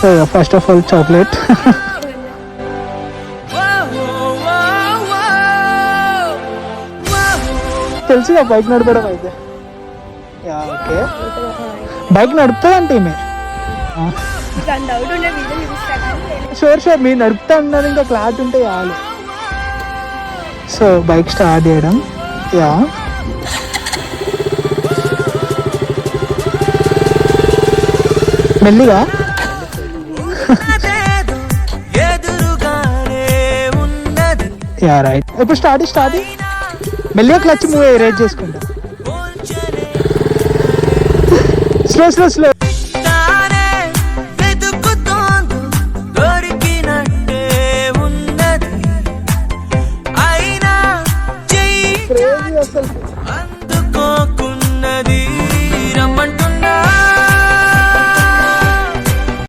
So first of all chocolate. తెలుసుగా bike నడపడం అయితే. ఓకే, బైక్ నడుపుతుంది అంటే ఈమె. షూర్ షూర్ మీరు నడుపుతా అన్నది ఇంకా క్లాట్ ఉంటే చాలు. సో బైక్ స్టార్ట్ చేయడం. యా, మెల్లిగా. Yeah right. ఇప్పుడు స్టార్ట్ మెల్లిగా క్లచ్ మూవ్ రేట్ చేసుకుంటా. Slow slow slow.